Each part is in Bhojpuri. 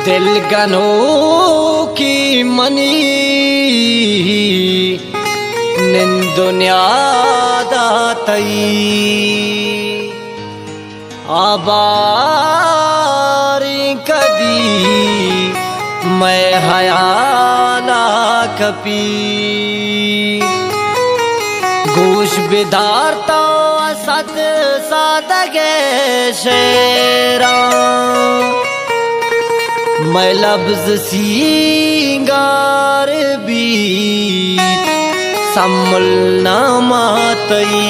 दिलगनों की मनी निन दुनिया दातई आबारी कदी मैं हयाला कपी गोश बिदारता सद सादगे शेरा मैं लफ्ज सिंगार भी सम्मल नामातई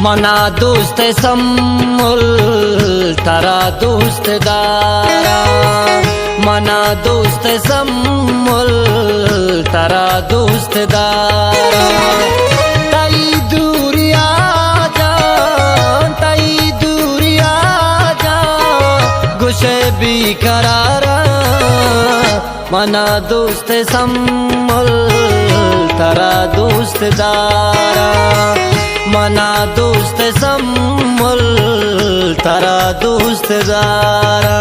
मना दोस्त सम्मुल तारा दोस्त दारा मना दोस्त सम्मुल तारा दोस्त दारा तई दूरिया जा तई दूरिया जा गुस्से भी करारा मना दोस्त सम्मुल तारा दोस्त दारा मना दोस्त सम्मुल तारा दोस्त दारा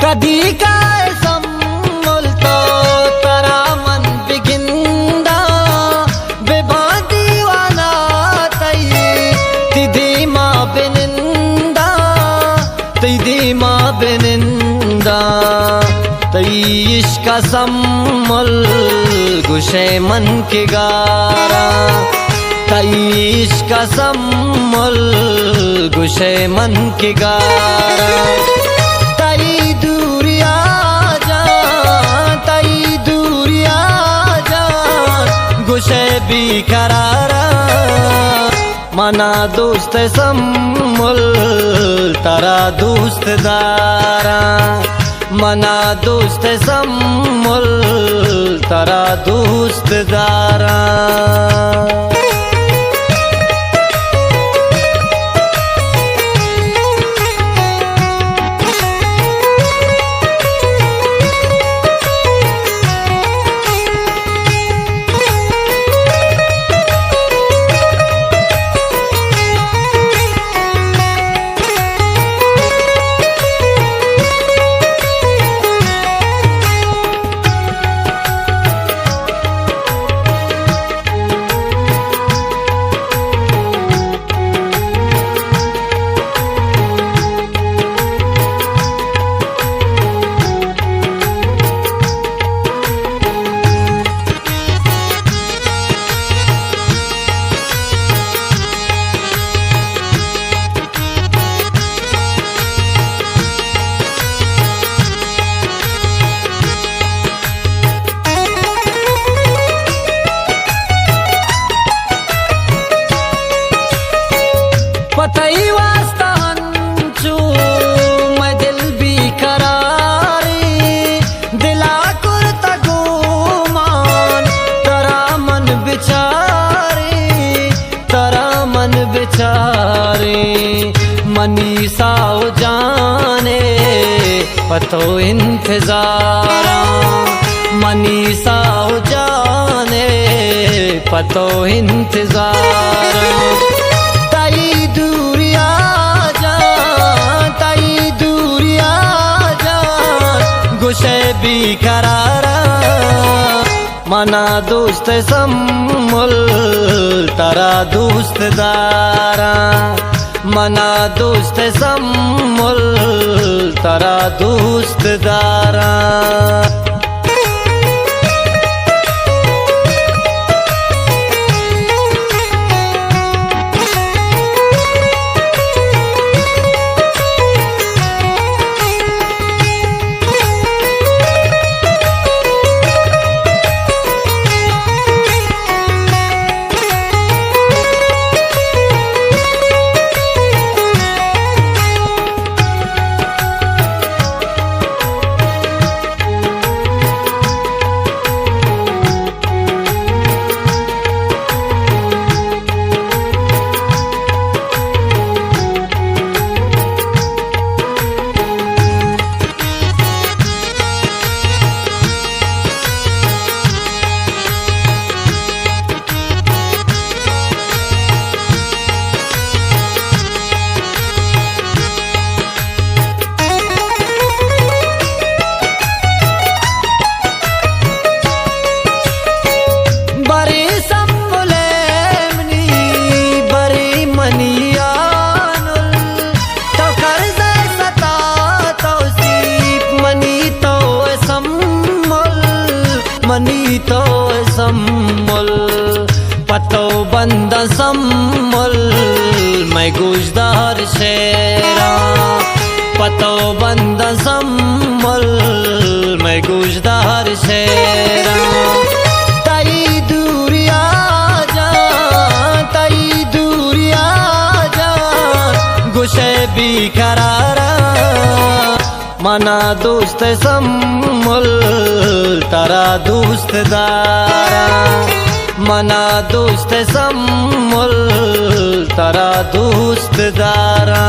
कदी का सम्मुल तो तारा मन बिगिंदा बेबा दीवाना तई तिदी माँ बेनिंदा तिदी माँ बेनिंदा तई इश्क सम्मुल गुशे मन के गारा तई इश्क सम्मुल गुशे मन के गारा गुस्से भी करारा मना दोस्त सम्मुल तारा दोस्त दारा मना दोस्त सम्मुल तारा दोस्त दारा पतई वास्ता हंचू मैं दिल भी करारी दिला कुर्ता गुमान तरा मन बिचारी मनी साओ जाने पतो इंतजारा मनी साओ जाने पतो इंतजारा ताई दूरिया जा गुस्से भी करारा मना दोस्त सम्मुल तारा दोस्त दारा मना दोस्त सम्मुल तारा दोस्त दारा मनी तो सम्मुल पतो बंदा सम्मुल मैं गुजदार शेरा पतो बंदा सम्मुल मैं गुजदार शेरा ताई दूरिया जा गुस्से भी करारा मना दोस्त सम्मुल तारा दोस्त दारा मना दोस्त सम्मुल तारा दोस्त दारा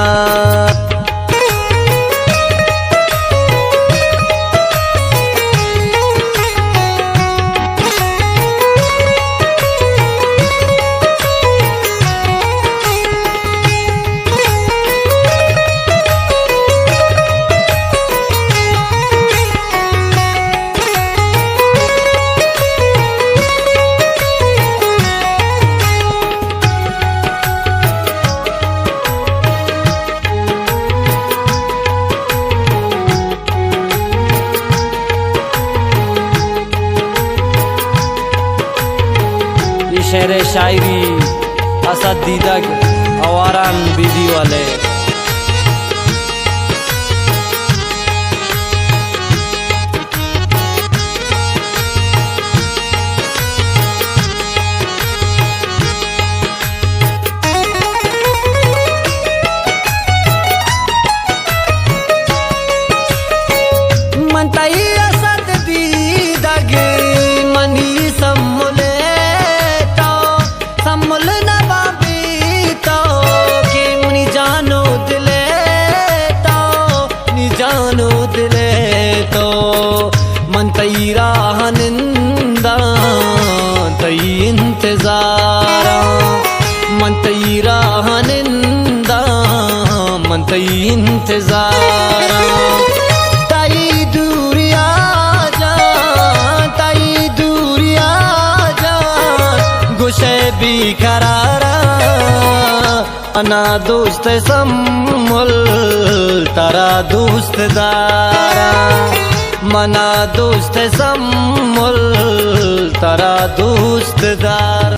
शेर शायरी असद दीदक आवारान बीदी वाले मनताई असद दीदक मनी सम्मुले सम्मुल नवाबी तो कि मुनि जानो दिले तो मन तई राह निंदा तई इंतजारा मन तई राह निंदा मन तई इंतजारा ताई दूरिया जा गुस्से भी करारा अना दोस्त सम्मुल तारा दोस्त दारा मना दोस्त सम्मुल तारा दोस्त दारा।